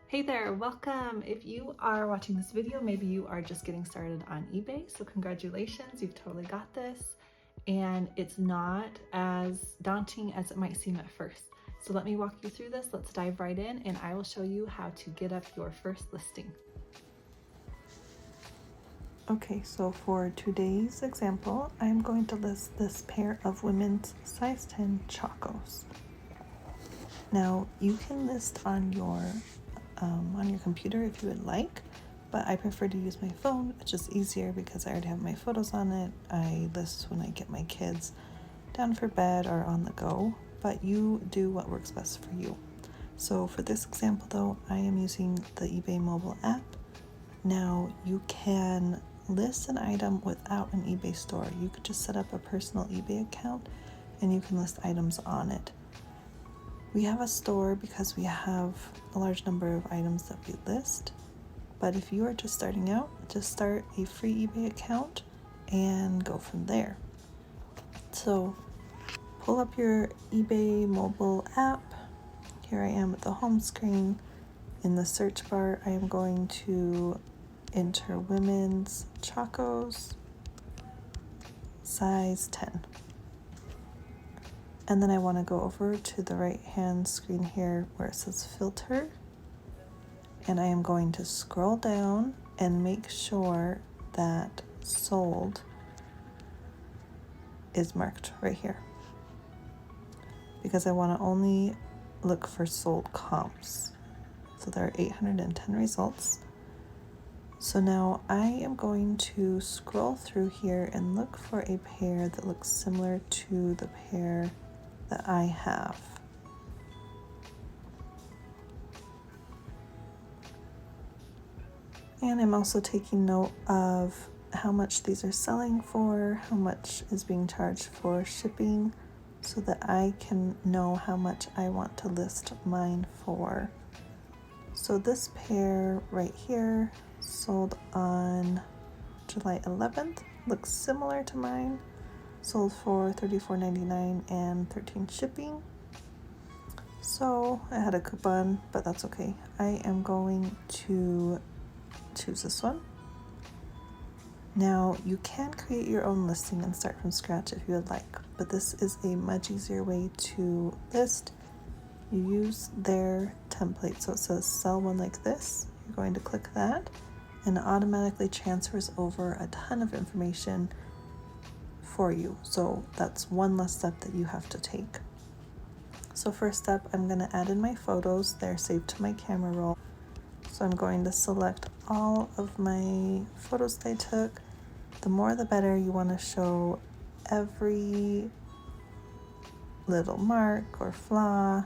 Hey there, welcome. If you are watching this video, maybe you are just getting started on eBay, so congratulations, you've totally got this. And it's not as daunting as it might seem at first. So let me walk you through this. Let's dive right in and I will show you how to get up your first listing. Okay, so for today's example, I'm going to list this pair of women's size 10 Chacos. Now, you can list on your computer if you would like, but I prefer to use my phone. It's just easier because I already have my photos on it. I list when I get my kids down for bed or on the go, but you do what works best for you. So for this example though, I am using the eBay mobile app. Now you can list an item without an eBay store. You could just set up a personal eBay account and you can list items on it. We have a store because we have a large number of items that we list, but if you are just starting out, just start a free eBay account and go from there. So pull up your eBay mobile app. Here I am at the home screen. In the search bar, I am going to enter women's Chacos size 10. And then I want to go over to the right hand screen here where it says filter. And I am going to scroll down and make sure that sold is marked right here, because I want to only look for sold comps. So there are 810 results. So now I am going to scroll through here and look for a pair that looks similar to the pair that I have. And I'm also taking note of how much these are selling for, how much is being charged for shipping, so that I can know how much I want to list mine for. So this pair right here sold on July 11th, looks similar to mine, sold for $34.99 and $13 shipping. So I had a coupon, but that's okay. I am going to choose this one. Now you can create your own listing and start from scratch if you would like, but this is a much easier way to list. You use their template, so it says sell one like this. You're going to click that and it automatically transfers over a ton of information for you. So that's one less step that you have to take. So first step, I'm going to add in my photos. They're saved to my camera roll. So I'm going to select all of my photos that I took. The more the better. You want to show every little mark or flaw,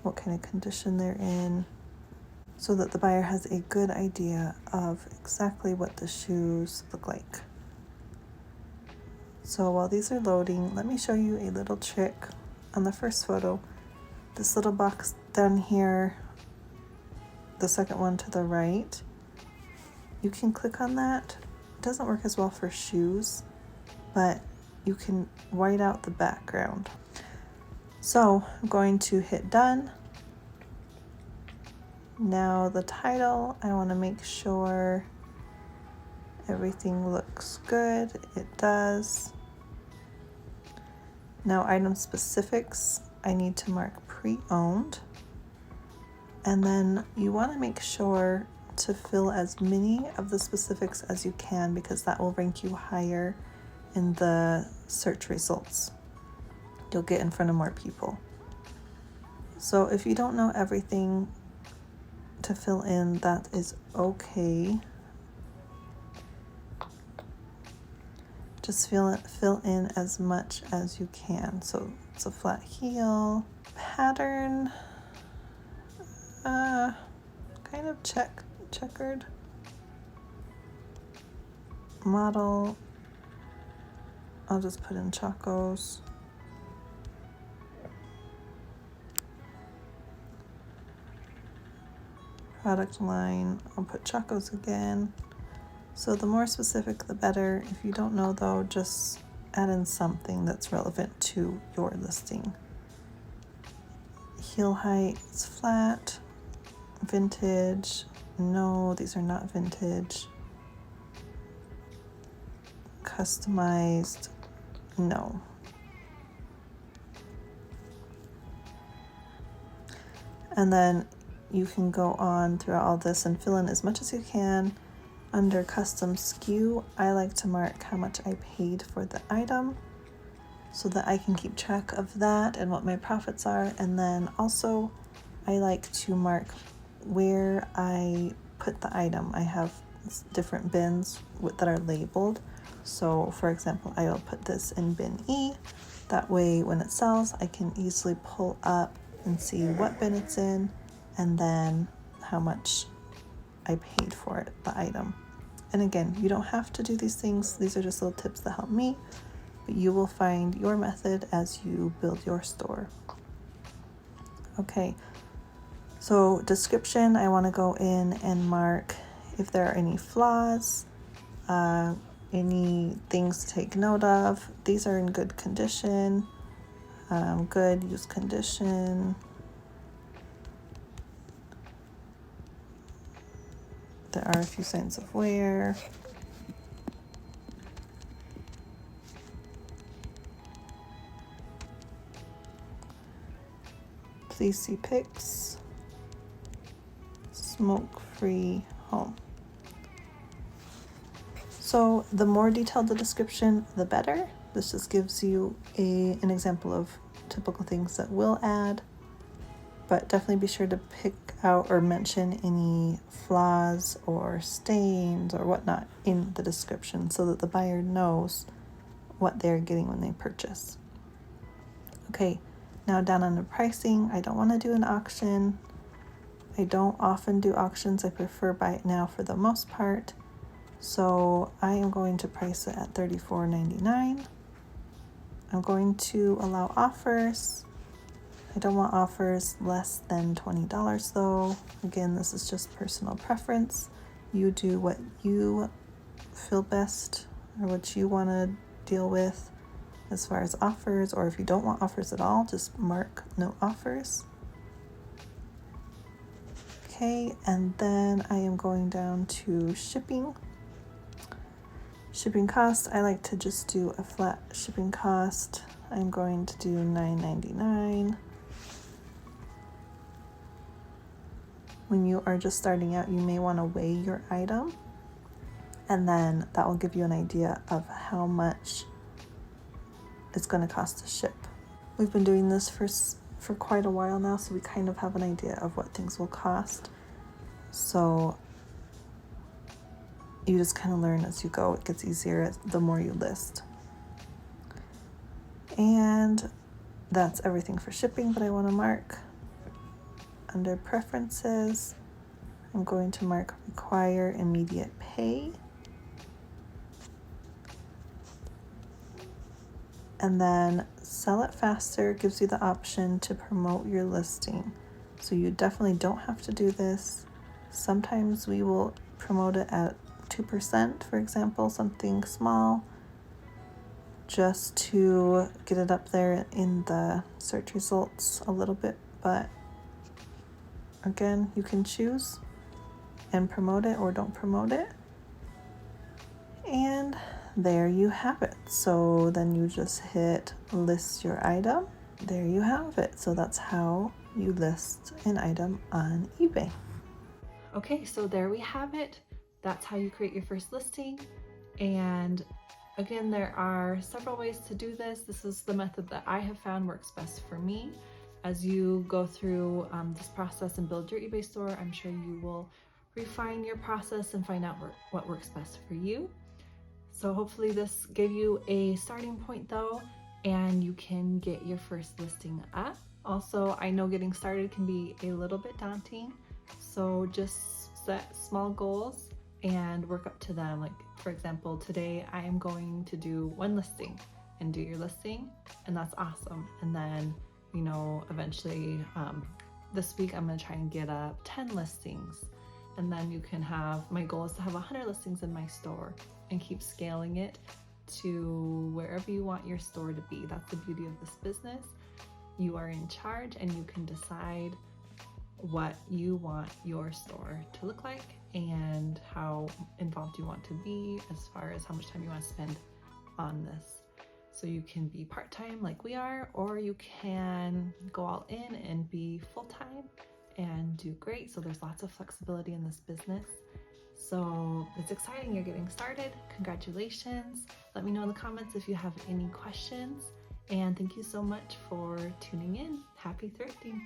what kind of condition they're in, so that the buyer has a good idea of exactly what the shoes look like. So while these are loading, let me show you a little trick on the first photo. This little box down here, the second one to the right, you can click on that. It doesn't work as well for shoes, but you can white out the background. So I'm going to hit done. Now the title, I want to make sure everything looks good. It does. Now item specifics, I need to mark pre-owned. And then you want to make sure to fill as many of the specifics as you can, because that will rank you higher in the search results. You'll get in front of more people. So if you don't know everything to fill in, that is okay. Just fill in as much as you can. So it's a flat heel, pattern, kind of checkered, model, I'll just put in Chacos. Product line, I'll put Chacos again. So the more specific, the better. If you don't know though, just add in something that's relevant to your listing. Heel height is flat. Vintage, no, these are not vintage. Customized, no. And then you can go on throughout all this and fill in as much as you can. Under custom SKU, I like to mark how much I paid for the item so that I can keep track of that and what my profits are. And then also I like to mark where I put the item. I have different bins that are labeled. So for example, I will put this in bin E. That way when it sells, I can easily pull up and see what bin it's in and then how much I paid for it, the item. And again, you don't have to do these things. These are just little tips that help me, but you will find your method as you build your store. Okay, so description, I want to go in and mark if there are any flaws, any things to take note of. These are in good condition, good use condition. There are a few signs of wear. Please see pics. Smoke-free home. So the more detailed the description, the better. This just gives you an example of typical things that we'll add, but definitely be sure to pick out or mention any flaws or stains or whatnot in the description so that the buyer knows what they're getting when they purchase. Okay, now down on the pricing, I don't want to do an auction. I don't often do auctions. I prefer buy it now for the most part. So I am going to price it at $34.99. I'm going to allow offers. I don't want offers less than $20 though. Again, this is just personal preference. You do what you feel best or what you want to deal with as far as offers, or if you don't want offers at all, just mark no offers. Okay, and then I am going down to shipping. Shipping cost, I like to just do a flat shipping cost. I'm going to do $9.99. When you are just starting out, you may want to weigh your item, and then that will give you an idea of how much it's going to cost to ship. We've been doing this for quite a while now, so we kind of have an idea of what things will cost. So you just kind of learn as you go. It gets easier the more you list. And that's everything for shipping that I want to mark. Under preferences, I'm going to mark require immediate pay. And then sell it faster gives you the option to promote your listing. So you definitely don't have to do this. Sometimes we will promote it at 2%, for example, something small, just to get it up there in the search results a little bit. But again, you can choose and promote it or don't promote it. And there you have it. So then you just hit list your item. There you have it. So that's how you list an item on eBay. Okay, so there we have it. That's how you create your first listing. And again, there are several ways to do this. This is the method that I have found works best for me. As you go through this process and build your eBay store, I'm sure you will refine your process and find out what works best for you. So hopefully this gave you a starting point though, and you can get your first listing up. Also, I know getting started can be a little bit daunting, so just set small goals and work up to them. Like for example, today I am going to do one listing, and do your listing, and that's awesome. And then, you know, eventually this week I'm gonna try and get up 10 listings. And then you can have, my goal is to have 100 listings in my store and keep scaling it to wherever you want your store to be. That's the beauty of this business. You are in charge and you can decide what you want your store to look like and how involved you want to be as far as how much time you want to spend on this. So you can be part-time like we are, or you can go all in and be full-time and do great. So there's lots of flexibility in this business. So it's exciting, you're getting started. Congratulations. Let me know in the comments if you have any questions. And thank you so much for tuning in. Happy thrifting.